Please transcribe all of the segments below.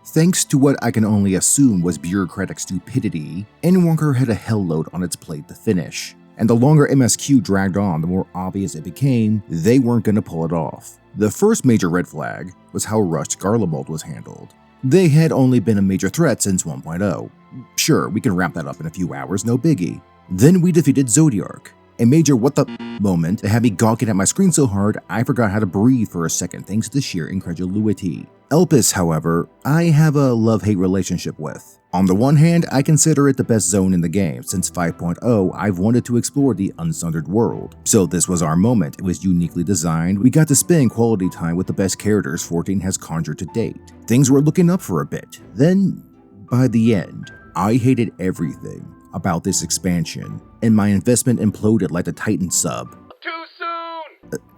Thanks to what I can only assume was bureaucratic stupidity, Endwalker had a hell load on its plate to finish. And the longer MSQ dragged on, the more obvious it became they weren't going to pull it off. The first major red flag was how rushed Garlemald was handled. They had only been a major threat since 1.0. Sure, we can wrap that up in a few hours, no biggie. Then we defeated Zodiark, a major what the moment that had me gawking at my screen so hard I forgot how to breathe for a second thanks to sheer incredulity. Elpis, however, I have a love-hate relationship with. On the one hand, I consider it the best zone in the game. Since 5.0, I've wanted to explore the Unsundered world. So this was our moment. It was uniquely designed. We got to spend quality time with the best characters 14 has conjured to date. Things were looking up for a bit. Then, by the end, I hated everything about this expansion, and my investment imploded like the Titan sub.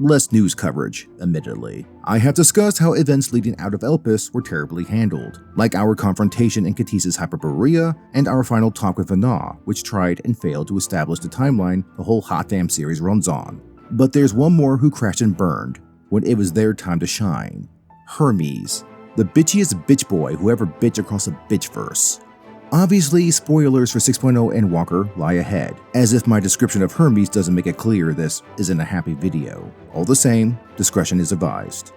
Less news coverage, admittedly. I have discussed how events leading out of Elpis were terribly handled, like our confrontation in Katis's Hyperborea and our final talk with Vana, which tried and failed to establish the timeline the whole hot damn series runs on. But there's one more who crashed and burned when it was their time to shine. Hermes, the bitchiest bitch boy who ever bitched across a bitchverse. Obviously, spoilers for 6.0 Endwalker lie ahead, as if my description of Hermes doesn't make it clear this isn't a happy video. All the same, discretion is advised.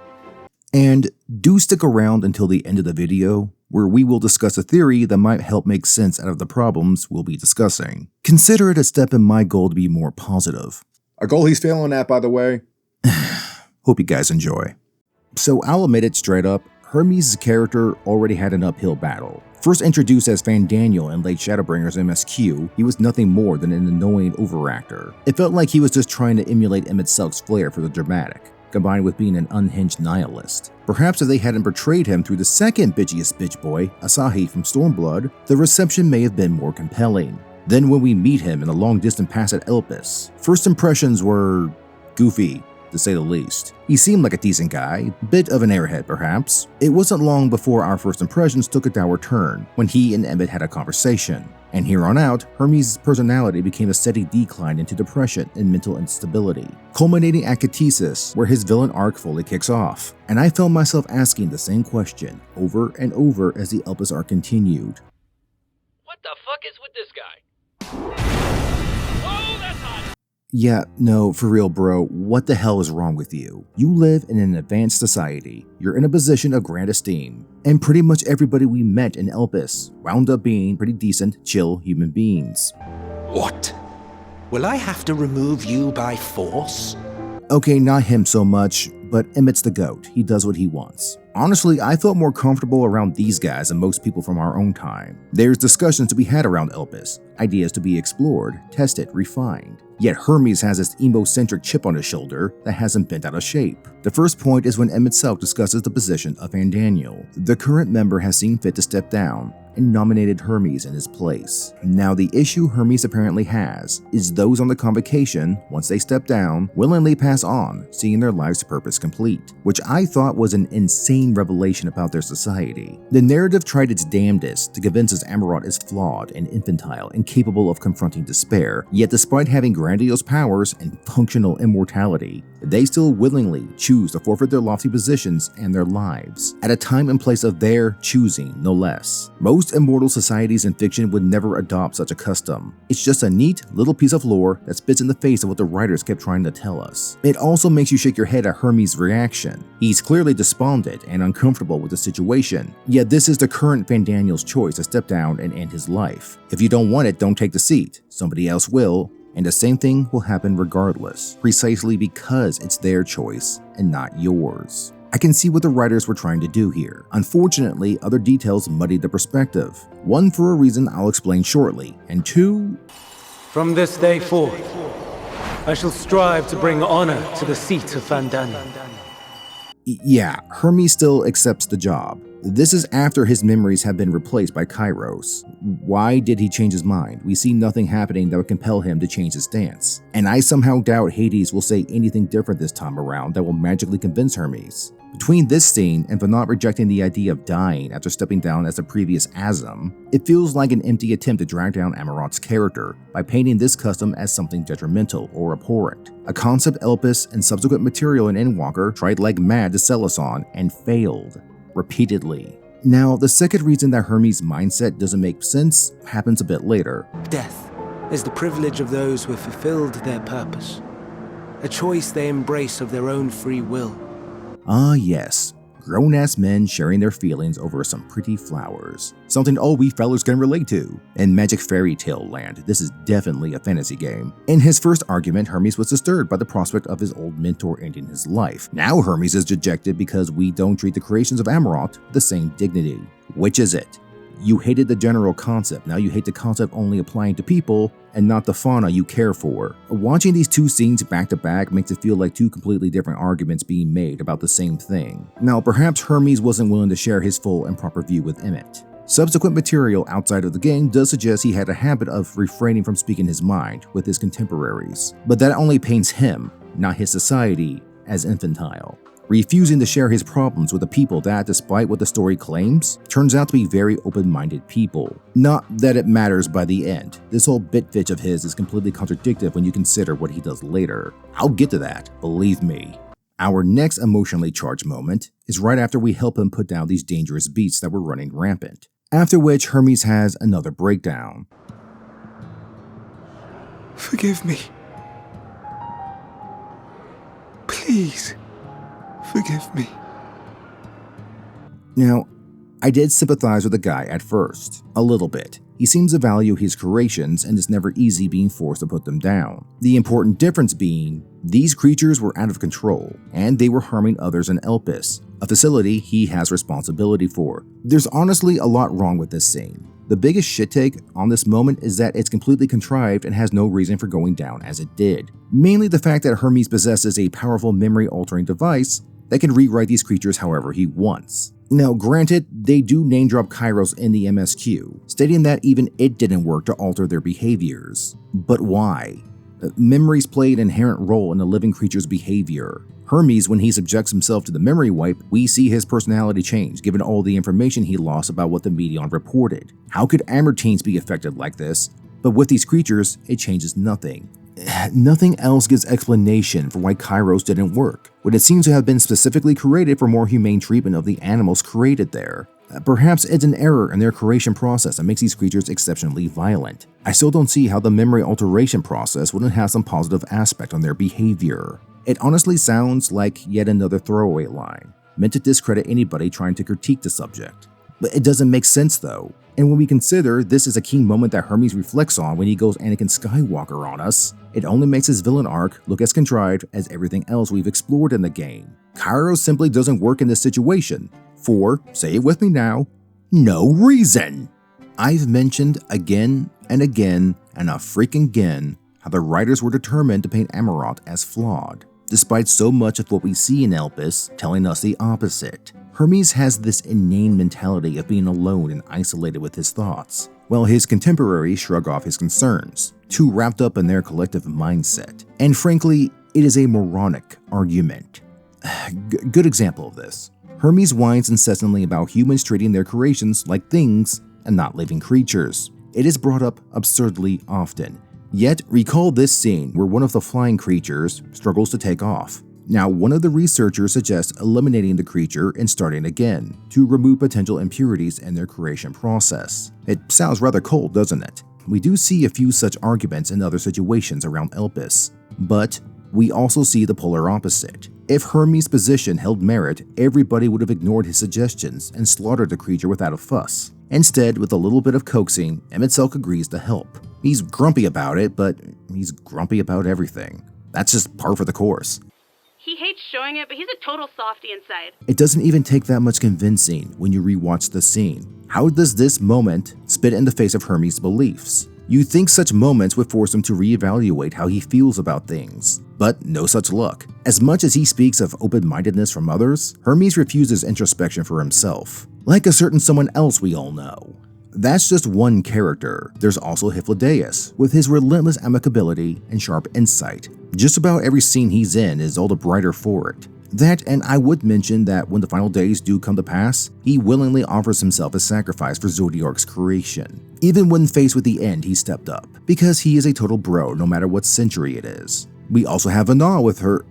And do stick around until the end of the video, where we will discuss a theory that might help make sense out of the problems we'll be discussing. Consider it a step in my goal to be more positive. A goal he's failing at, by the way. Hope you guys enjoy. So I'll admit it straight up, Hermes' character already had an uphill battle. First introduced as Fandaniel in late Shadowbringers MSQ, he was nothing more than an annoying overactor. It felt like he was just trying to emulate Emmett Selk's flair for the dramatic, combined with being an unhinged nihilist. Perhaps if they hadn't portrayed him through the second bitchiest bitch boy, Asahi from Stormblood, the reception may have been more compelling. Then when we meet him in the long-distant pass at Elpis, first impressions were goofy, to say the least. He seemed like a decent guy, bit of an airhead perhaps. It wasn't long before our first impressions took a dour turn, when he and Emmett had a conversation. And here on out, Hermes' personality became a steady decline into depression and mental instability, culminating at Katesis, where his villain arc fully kicks off. And I found myself asking the same question over and over as the Elpis arc continued. What the fuck is with this guy? Oh, that's hot! Yeah, no, for real bro, what the hell is wrong with you? You live in an advanced society, you're in a position of grand esteem, and pretty much everybody we met in Elpis wound up being pretty decent, chill human beings. What? Will I have to remove you by force? Okay, not him so much, but Emmett's the GOAT, he does what he wants. Honestly, I felt more comfortable around these guys than most people from our own time. There's discussions to be had around Elpis, ideas to be explored, tested, refined. Yet Hermes has this emo-centric chip on his shoulder that hasn't bent out of shape. The first point is when Emmett Selk discusses the position of Fandaniel. The current member has seen fit to step down and nominated Hermes in his place. Now the issue Hermes apparently has is those on the convocation, once they step down, willingly pass on, seeing their life's purpose complete, which I thought was an insane revelation about their society. The narrative tried its damnedest to convince us Amarout is flawed and infantile and capable of confronting despair, yet despite having grandiose powers and functional immortality, they still willingly choose to forfeit their lofty positions and their lives, at a time and place of their choosing, no less. Most immortal societies in fiction would never adopt such a custom. It's just a neat little piece of lore that spits in the face of what the writers kept trying to tell us. It also makes you shake your head at Hermes' reaction. He's clearly despondent and uncomfortable with the situation, yet this is the current Fandaniel's choice to step down and end his life. If you don't want it, don't take the seat. Somebody else will. And the same thing will happen regardless, precisely because it's their choice and not yours. I can see what the writers were trying to do here. Unfortunately, other details muddied the perspective. One, for a reason I'll explain shortly, and two, from this day forth, I shall strive to bring honor to the seat of Fandaniel. Yeah, Hermes still accepts the job. This is after his memories have been replaced by Kairos. Why did he change his mind? We see nothing happening that would compel him to change his stance. And I somehow doubt Hades will say anything different this time around that will magically convince Hermes. Between this scene and Vana rejecting the idea of dying after stepping down as the previous Azam, it feels like an empty attempt to drag down Amarout's character by painting this custom as something detrimental or abhorrent. A concept Elpis and subsequent material in Endwalker tried like mad to sell us on and failed. Repeatedly. Now, the second reason that Hermes' mindset doesn't make sense happens a bit later. Death is the privilege of those who have fulfilled their purpose, a choice they embrace of their own free will. Ah yes, grown-ass men sharing their feelings over some pretty flowers. Something all we fellas can relate to. In Magic Fairy Tale land, this is definitely a fantasy game. In his first argument, Hermes was disturbed by the prospect of his old mentor ending his life. Now Hermes is dejected because we don't treat the creations of Amarout with the same dignity. Which is it? You hated the general concept, now you hate the concept only applying to people and not the fauna you care for. Watching these two scenes back to back makes it feel like two completely different arguments being made about the same thing. Now perhaps Hermes wasn't willing to share his full and proper view with Emmett. Subsequent material outside of the game does suggest he had a habit of refraining from speaking his mind with his contemporaries, but that only paints him, not his society, as infantile. Refusing to share his problems with the people that, despite what the story claims, turns out to be very open-minded people. Not that it matters by the end. This whole bitfitch of his is completely contradictory when you consider what he does later. I'll get to that, believe me. Our next emotionally charged moment is right after we help him put down these dangerous beasts that were running rampant. After which, Hermes has another breakdown. Forgive me. Please. Forgive me. Now, I did sympathize with the guy at first, a little bit. He seems to value his creations and it's never easy being forced to put them down. The important difference being, these creatures were out of control, and they were harming others in Elpis, a facility he has responsibility for. There's honestly a lot wrong with this scene. The biggest shit take on this moment is that it's completely contrived and has no reason for going down as it did. Mainly the fact that Hermes possesses a powerful memory-altering device that can rewrite these creatures however he wants. Now granted, they do name drop Kairos in the MSQ, stating that even it didn't work to alter their behaviors. But why? Memories play an inherent role in a living creature's behavior. Hermes, when he subjects himself to the memory wipe, we see his personality change given all the information he lost about what the Medion reported. How could Amartines be affected like this? But with these creatures, it changes nothing. Nothing else gives explanation for why Kairos didn't work, when it seems to have been specifically created for more humane treatment of the animals created there. Perhaps it's an error in their creation process that makes these creatures exceptionally violent. I still don't see how the memory alteration process wouldn't have some positive aspect on their behavior. It honestly sounds like yet another throwaway line, meant to discredit anybody trying to critique the subject. But it doesn't make sense though. And when we consider this is a key moment that Hermes reflects on when he goes Anakin Skywalker on us, it only makes his villain arc look as contrived as everything else we've explored in the game. Kairos simply doesn't work in this situation. For, say it with me now, no reason. I've mentioned again and again and a freaking again how the writers were determined to paint Amarout as flawed, despite so much of what we see in Elpis telling us the opposite. Hermes has this inane mentality of being alone and isolated with his thoughts, while his contemporaries shrug off his concerns, too wrapped up in their collective mindset. And frankly, it is a moronic argument. Good example of this. Hermes whines incessantly about humans treating their creations like things and not living creatures. It is brought up absurdly often. Yet, recall this scene where one of the flying creatures struggles to take off. Now, one of the researchers suggests eliminating the creature and starting again to remove potential impurities in their creation process. It sounds rather cold, doesn't it? We do see a few such arguments in other situations around Elpis, but we also see the polar opposite. If Hermes' position held merit, everybody would have ignored his suggestions and slaughtered the creature without a fuss. Instead, with a little bit of coaxing, Emmett Selk agrees to help. He's grumpy about it, but he's grumpy about everything. That's just par for the course. He hates showing it, but he's a total softie inside. It doesn't even take that much convincing when you rewatch the scene. How does this moment spit in the face of Hermes' beliefs? You'd think such moments would force him to reevaluate how he feels about things, but no such luck. As much as he speaks of open-mindedness from others, Hermes refuses introspection for himself, like a certain someone else we all know. That's just one character. There's also Hyphodeus, with his relentless amicability and sharp insight. Just about every scene he's in is all the brighter for it. That, and I would mention that when the final days do come to pass, he willingly offers himself as sacrifice for Zodiark's creation. Even when faced with the end, he stepped up, because he is a total bro no matter what century it is. We also have Ana with her...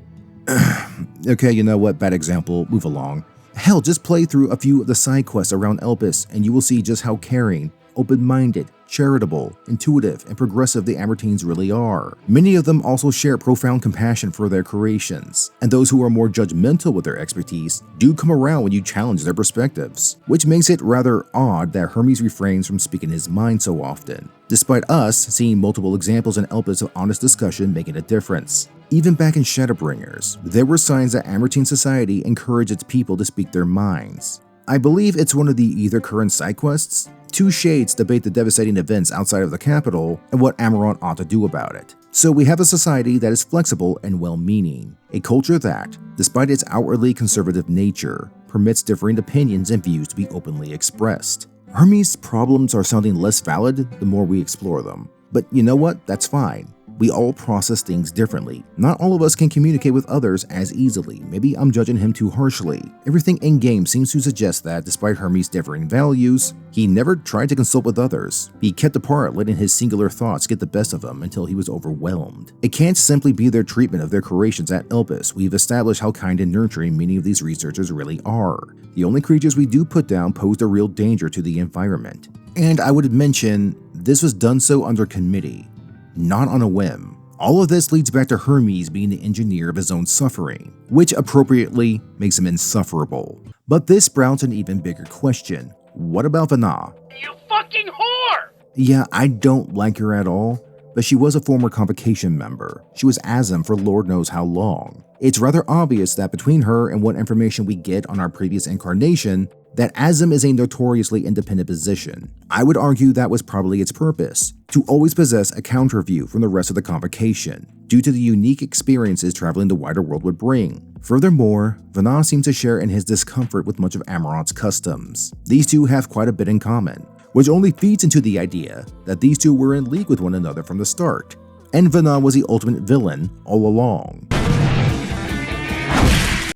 Okay, you know what, bad example, move along. Hell, just play through a few of the side quests around Elpis and you will see just how caring, open-minded, charitable, intuitive, and progressive the Amaroutines really are. Many of them also share profound compassion for their creations, and those who are more judgmental with their expertise do come around when you challenge their perspectives, which makes it rather odd that Hermes refrains from speaking his mind so often, despite us seeing multiple examples in Elpis of honest discussion making a difference. Even back in Shadowbringers, there were signs that Amaroutine society encouraged its people to speak their minds. I believe it's one of the either current side quests. Two shades debate the devastating events outside of the capital and what Amarout ought to do about it. So we have a society that is flexible and well-meaning, a culture that, despite its outwardly conservative nature, permits differing opinions and views to be openly expressed. Hermes' problems are sounding less valid the more we explore them. But you know what? That's fine. We all process things differently. Not all of us can communicate with others as easily. Maybe I'm judging him too harshly. Everything in-game seems to suggest that, despite Hermes' differing values, he never tried to consult with others. He kept apart, letting his singular thoughts get the best of him until he was overwhelmed. It can't simply be their treatment of their creations at Elpis. We've established how kind and nurturing many of these researchers really are. The only creatures we do put down posed a real danger to the environment. And I would mention, this was done so under committee, not on a whim. All of this leads back to Hermes being the engineer of his own suffering, which appropriately makes him insufferable. But this sprouts an even bigger question. What about Vana? You fucking whore! Yeah, I don't like her at all, but she was a former Convocation member. She was Azim for Lord knows how long. It's rather obvious that between her and what information we get on our previous incarnation, that Azim is a notoriously independent position. I would argue that was probably its purpose, to always possess a counter view from the rest of the Convocation, due to the unique experiences traveling the wider world would bring. Furthermore, Vana seems to share in his discomfort with much of Amarout's customs. These two have quite a bit in common, which only feeds into the idea that these two were in league with one another from the start, and Vana was the ultimate villain all along.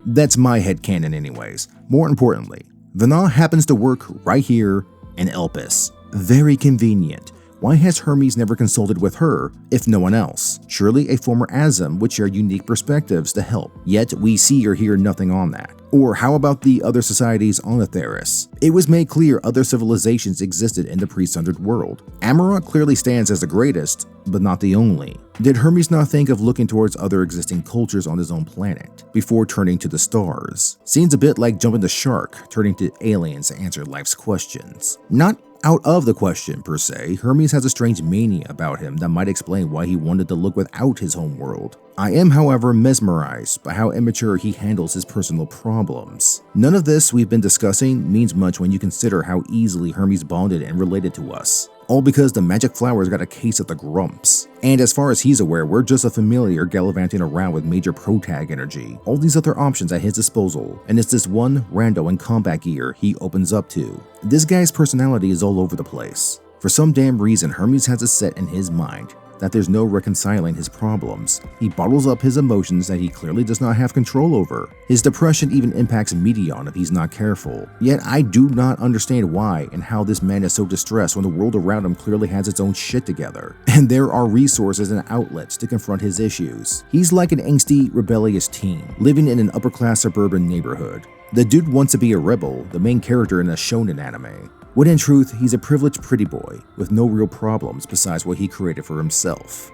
That's my headcanon anyways. More importantly, Vana happens to work right here in Elpis. Very convenient. Why has Hermes never consulted with her, if no one else? Surely a former Azim would share unique perspectives to help, yet we see or hear nothing on that. Or how about the other societies on Etheris? It was made clear other civilizations existed in the pre-sundered world. Amarout clearly stands as the greatest, but not the only. Did Hermes not think of looking towards other existing cultures on his own planet, before turning to the stars? Seems a bit like jumping the shark, turning to aliens to answer life's questions. Not out of the question, per se, Hermes has a strange mania about him that might explain why he wanted to look without his home world. I am, however, mesmerized by how immature he handles his personal problems. None of this we've been discussing means much when you consider how easily Hermes bonded and related to us. All because the magic flowers got a case of the grumps. And as far as he's aware, we're just a familiar gallivanting around with major protag energy. All these other options at his disposal, and it's this one rando in combat gear he opens up to. This guy's personality is all over the place. For some damn reason, Hermes has it set in his mind that there's no reconciling his problems. He bottles up his emotions that he clearly does not have control over. His depression even impacts Medion if he's not careful. Yet I do not understand why and how this man is so distressed when the world around him clearly has its own shit together. And there are resources and outlets to confront his issues. He's like an angsty, rebellious teen, living in an upper-class suburban neighborhood. The dude wants to be a rebel, the main character in a shonen anime, when in truth, he's a privileged pretty boy with no real problems besides what he created for himself.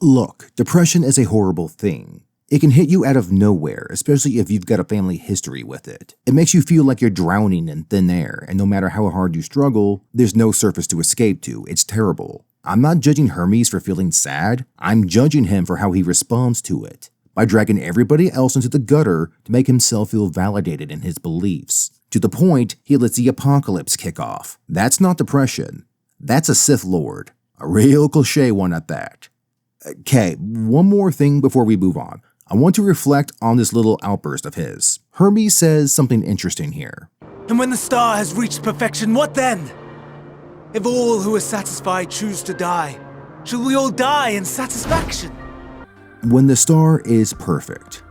Look, depression is a horrible thing. It can hit you out of nowhere, especially if you've got a family history with it. It makes you feel like you're drowning in thin air, and no matter how hard you struggle, there's no surface to escape to. It's terrible. I'm not judging Hermes for feeling sad. I'm judging him for how he responds to it, by dragging everybody else into the gutter to make himself feel validated in his beliefs. To the point, he lets the apocalypse kick off. That's not depression. That's a Sith Lord. A real cliche one at that. Okay, one more thing before we move on. I want to reflect on this little outburst of his. Hermes says something interesting here. And when the star has reached perfection, what then? If all who are satisfied choose to die, shall we all die in satisfaction? When the star is perfect.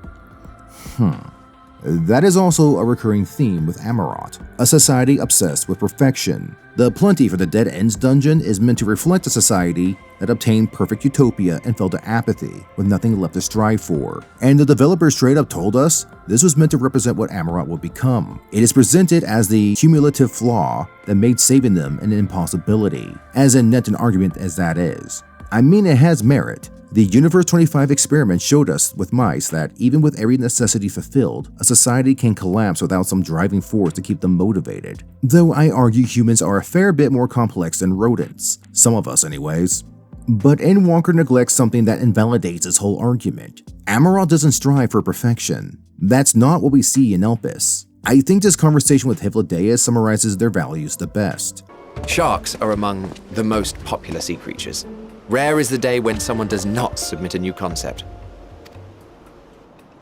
That is also a recurring theme with Amarout, a society obsessed with perfection. The Plenty for the Dead Ends dungeon is meant to reflect a society that obtained perfect utopia and fell to apathy, with nothing left to strive for. And the developers straight up told us this was meant to represent what Amarout would become. It is presented as the cumulative flaw that made saving them an impossibility, as inept an argument as that is. I mean, it has merit. The Universe 25 experiment showed us with mice that even with every necessity fulfilled, a society can collapse without some driving force to keep them motivated. Though I argue humans are a fair bit more complex than rodents. Some of us anyways. But Endwalker neglects something that invalidates his whole argument. Amarout doesn't strive for perfection. That's not what we see in Elpis. I think this conversation with Hyvlideus summarizes their values the best. Sharks are among the most popular sea creatures. Rare is the day when someone does not submit a new concept.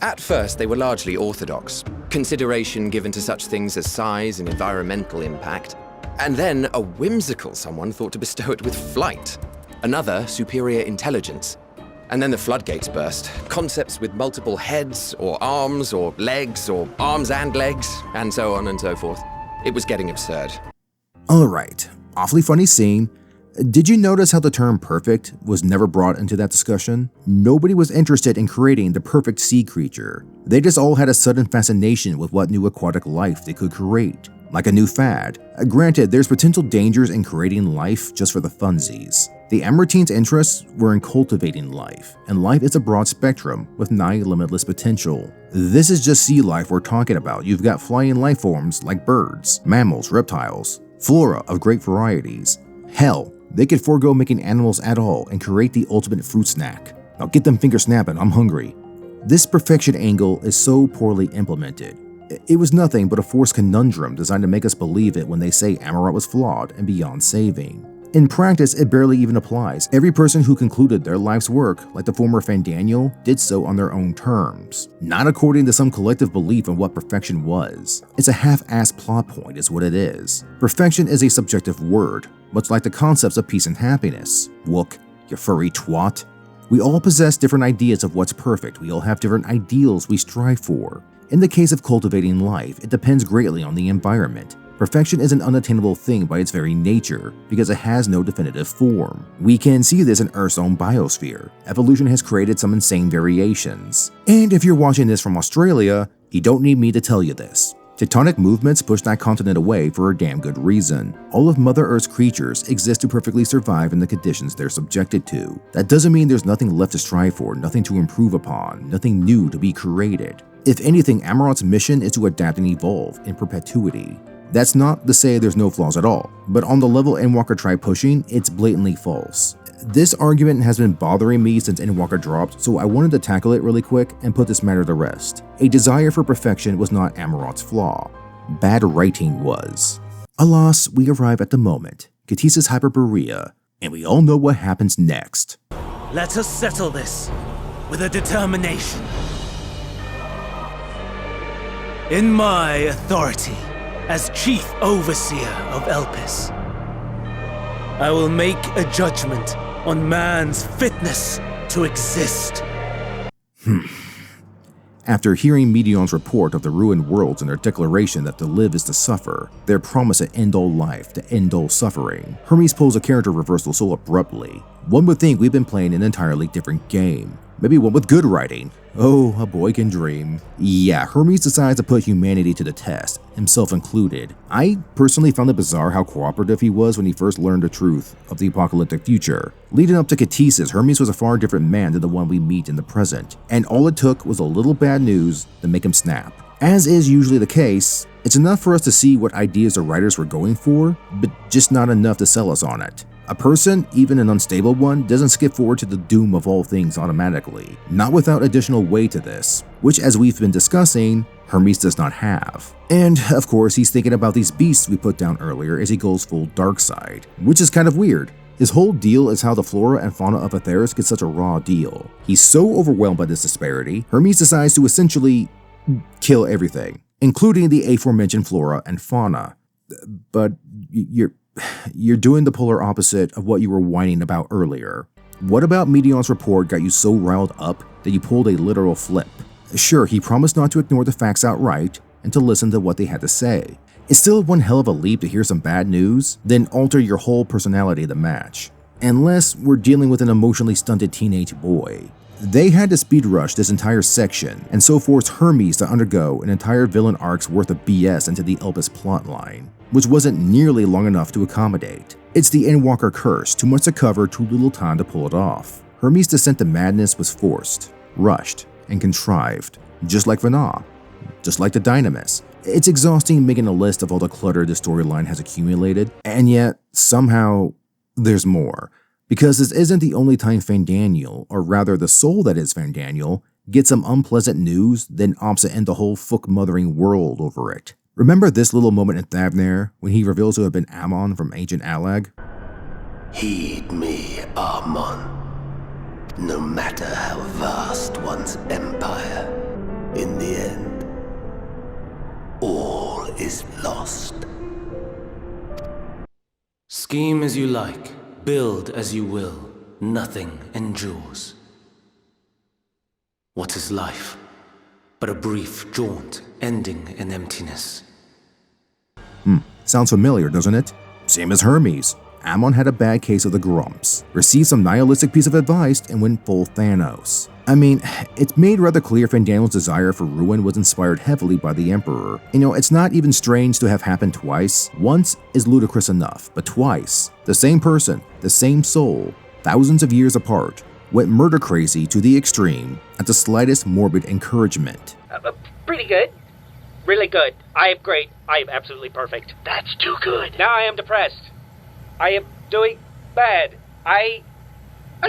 At first, they were largely orthodox, consideration given to such things as size and environmental impact, and then a whimsical someone thought to bestow it with flight, another superior intelligence. And then the floodgates burst, concepts with multiple heads, or arms and legs, and so on and so forth. It was getting absurd. Alright, awfully funny scene. Did you notice how the term perfect was never brought into that discussion? Nobody was interested in creating the perfect sea creature. They just all had a sudden fascination with what new aquatic life they could create, like a new fad. Granted, there's potential dangers in creating life just for the funsies. The Amaroutines' interests were in cultivating life, and life is a broad spectrum with nigh limitless potential. This is just sea life we're talking about. You've got flying life forms like birds, mammals, reptiles, flora of great varieties. Hell, they could forego making animals at all and create the ultimate fruit snack. Now get them finger snapping, I'm hungry. This perfection angle is so poorly implemented. It was nothing but a forced conundrum designed to make us believe it when they say Amarout was flawed and beyond saving. In practice, it barely even applies. Every person who concluded their life's work, like the former Fandaniel, did so on their own terms, not according to some collective belief in what perfection was. It's a half-assed plot point is what it is. Perfection is a subjective word, much like the concepts of peace and happiness. Wook, you furry twat. We all possess different ideas of what's perfect. We all have different ideals we strive for. In the case of cultivating life, it depends greatly on the environment. Perfection is an unattainable thing by its very nature, because it has no definitive form. We can see this in Earth's own biosphere. Evolution has created some insane variations. And if you're watching this from Australia, you don't need me to tell you this. Tectonic movements push that continent away for a damn good reason. All of Mother Earth's creatures exist to perfectly survive in the conditions they're subjected to. That doesn't mean there's nothing left to strive for, nothing to improve upon, nothing new to be created. If anything, Amarout's mission is to adapt and evolve in perpetuity. That's not to say there's no flaws at all, but on the level Endwalker tried pushing, it's blatantly false. This argument has been bothering me since Endwalker dropped, so I wanted to tackle it really quick and put this matter to rest. A desire for perfection was not Amarout's flaw. Bad writing was. Alas, we arrive at the moment, Khatisa's Hyperborea, and we all know what happens next. Let us settle this with a determination. In my authority as Chief Overseer of Elpis, I will make a judgment on man's fitness to exist. After hearing Medion's report of the ruined worlds and their declaration that to live is to suffer, their promise to end all life, to end all suffering, Hermes pulls a character reversal so abruptly. One would think we've been playing an entirely different game. Maybe one with good writing. Oh, a boy can dream. Yeah, Hermes decides to put humanity to the test, himself included. I personally found it bizarre how cooperative he was when he first learned the truth of the apocalyptic future. Leading up to Khatisa's, Hermes was a far different man than the one we meet in the present, and all it took was a little bad news to make him snap. As is usually the case, it's enough for us to see what ideas the writers were going for, but just not enough to sell us on it. A person, even an unstable one, doesn't skip forward to the doom of all things automatically, not without additional weight to this, which as we've been discussing, Hermes does not have. And of course, he's thinking about these beasts we put down earlier as he goes full dark side, which is kind of weird. His whole deal is how the flora and fauna of Atheris get such a raw deal. He's so overwhelmed by this disparity, Hermes decides to essentially kill everything, including the aforementioned flora and fauna. But you're doing the polar opposite of what you were whining about earlier. What about Medion's report got you so riled up that you pulled a literal flip? Sure, he promised not to ignore the facts outright and to listen to what they had to say. It's still one hell of a leap to hear some bad news, then alter your whole personality to match. Unless we're dealing with an emotionally stunted teenage boy. They had to speed rush this entire section, and so forced Hermes to undergo an entire villain arc's worth of BS into the Elpis plotline, which wasn't nearly long enough to accommodate. It's the Endwalker curse, too much to cover, too little time to pull it off. Hermes' descent to madness was forced, rushed, and contrived, just like Flaw, just like the Dynamis. It's exhausting making a list of all the clutter the storyline has accumulated, and yet, somehow, there's more. Because this isn't the only time Fandaniel, or rather the soul that is Fandaniel, gets some unpleasant news, then opts to end the whole fuck-mothering world over it. Remember this little moment in Thavnair, when he reveals to have been Amon from ancient Allag? Heed me, Amon. No matter how vast one's empire, in the end, all is lost. Scheme as you like. Build as you will, nothing endures. What is life but a brief jaunt ending in emptiness? Sounds familiar, doesn't it? Same as Hermes. Amon had a bad case of the grumps, received some nihilistic piece of advice, and went full Thanos. I mean, it's made rather clear Fandaniel's desire for ruin was inspired heavily by the Emperor. It's not even strange to have happened twice. Once is ludicrous enough, but twice, the same person, the same soul, thousands of years apart, went murder crazy to the extreme at the slightest morbid encouragement. Pretty good. Really good. I am great. I am absolutely perfect. That's too good. Now I am depressed. I am doing bad. I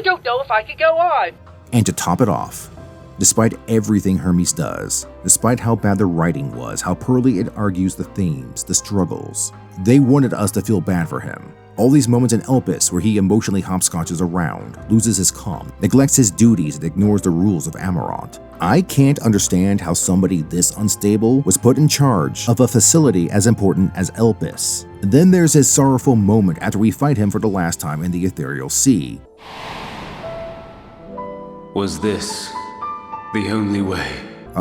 don't know if I can go on. And to top it off, despite everything Hermes does, despite how bad the writing was, how poorly it argues the themes, the struggles, they wanted us to feel bad for him. All these moments in Elpis where he emotionally hopscotches around, loses his calm, neglects his duties, and ignores the rules of Amarout. I can't understand how somebody this unstable was put in charge of a facility as important as Elpis. Then there's his sorrowful moment after we fight him for the last time in the Ethereal Sea. Was this the only way?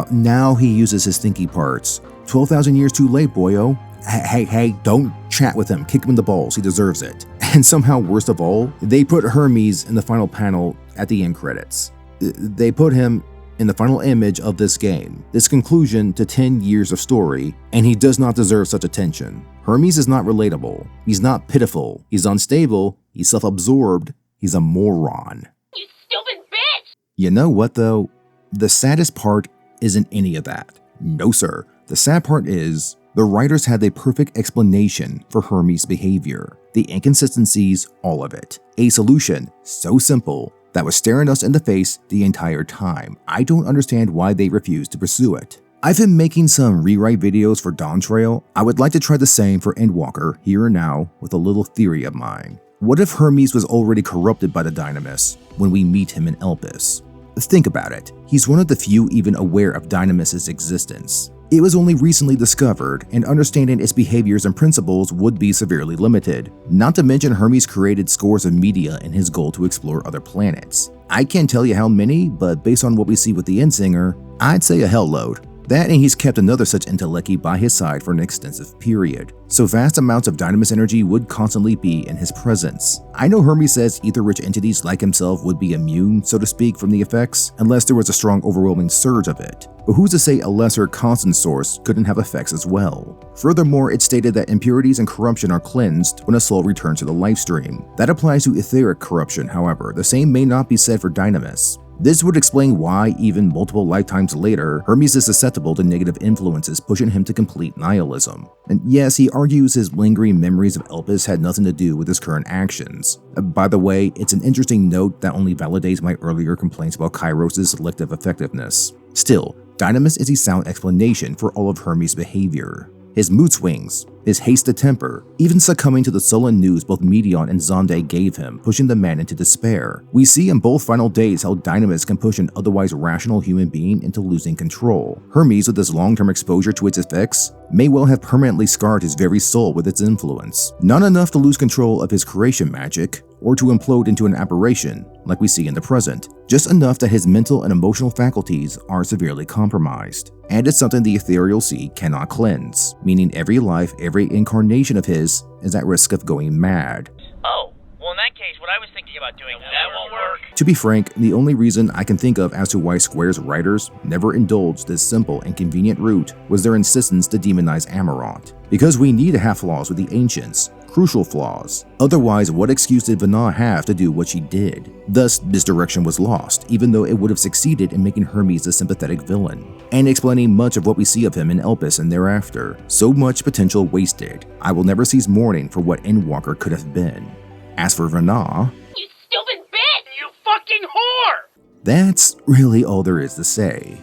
Now he uses his thinky parts. 12,000 years too late, boyo. Hey, don't chat with him. Kick him in the balls. He deserves it. And somehow, worst of all, they put Hermes in the final panel at the end credits. They put him in the final image of this game, this conclusion to 10 years of story, and he does not deserve such attention. Hermes is not relatable. He's not pitiful. He's unstable. He's self-absorbed. He's a moron. You stupid bitch! You know what, though? The saddest part isn't any of that. No, sir. The sad part is, the writers had the perfect explanation for Hermes' behavior. The inconsistencies, all of it. A solution so simple that was staring us in the face the entire time. I don't understand why they refused to pursue it. I've been making some rewrite videos for Dawntrail. I would like to try the same for Endwalker here and now with a little theory of mine. What if Hermes was already corrupted by the Dynamis when we meet him in Elpis? Think about it. He's one of the few even aware of Dynamis' existence. It was only recently discovered, and understanding its behaviors and principles would be severely limited. Not to mention Hermes created scores of media in his goal to explore other planets. I can't tell you how many, but based on what we see with the Endsinger, I'd say a hell load. That and he's kept another such intellecti by his side for an extensive period. So vast amounts of Dynamis energy would constantly be in his presence. I know Hermes says ether-rich entities like himself would be immune, so to speak, from the effects, unless there was a strong overwhelming surge of it. But who's to say a lesser constant source couldn't have effects as well? Furthermore, it's stated that impurities and corruption are cleansed when a soul returns to the lifestream. That applies to etheric corruption, however. The same may not be said for Dynamis. This would explain why, even multiple lifetimes later, Hermes is susceptible to negative influences pushing him to complete nihilism. And yes, he argues his lingering memories of Elpis had nothing to do with his current actions. By the way, it's an interesting note that only validates my earlier complaints about Kairos' selective effectiveness. Still, Dynamis is a sound explanation for all of Hermes' behavior. His mood swings, his haste to temper, even succumbing to the sullen news both Medion and Zonde gave him, pushing the man into despair. We see in both final days how Dynamis can push an otherwise rational human being into losing control. Hermes, with his long-term exposure to its effects, may well have permanently scarred his very soul with its influence. Not enough to lose control of his creation magic, or to implode into an aberration, like we see in the present, just enough that his mental and emotional faculties are severely compromised. And it's something the ethereal sea cannot cleanse, meaning every life, every incarnation of his is at risk of going mad. Oh, well in that case, what I was thinking about doing, that won't work. To be frank, the only reason I can think of as to why Square's writers never indulged this simple and convenient route was their insistence to demonize Amarout. Because we need to have flaws with the ancients, crucial flaws. Otherwise, what excuse did Flaw have to do what she did? Thus, this direction was lost, even though it would have succeeded in making Hermes a sympathetic villain, and explaining much of what we see of him in Elpis and thereafter. So much potential wasted. I will never cease mourning for what Endwalker could have been. As for Flaw, You stupid bitch! You fucking whore! that's really all there is to say.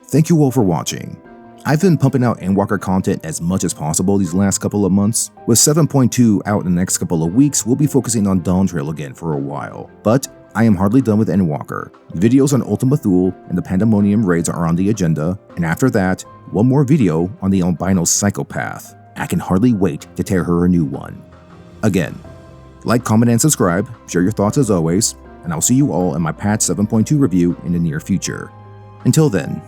Thank you all for watching. I've been pumping out Endwalker content as much as possible these last couple of months. With 7.2 out in the next couple of weeks, we'll be focusing on Dawn Trail again for a while. But I am hardly done with Endwalker. Videos on Ultima Thule and the Pandemonium raids are on the agenda, and after that, one more video on the albino psychopath. I can hardly wait to tear her a new one. Again, like, comment, and subscribe, share your thoughts as always, and I'll see you all in my patch 7.2 review in the near future. Until then,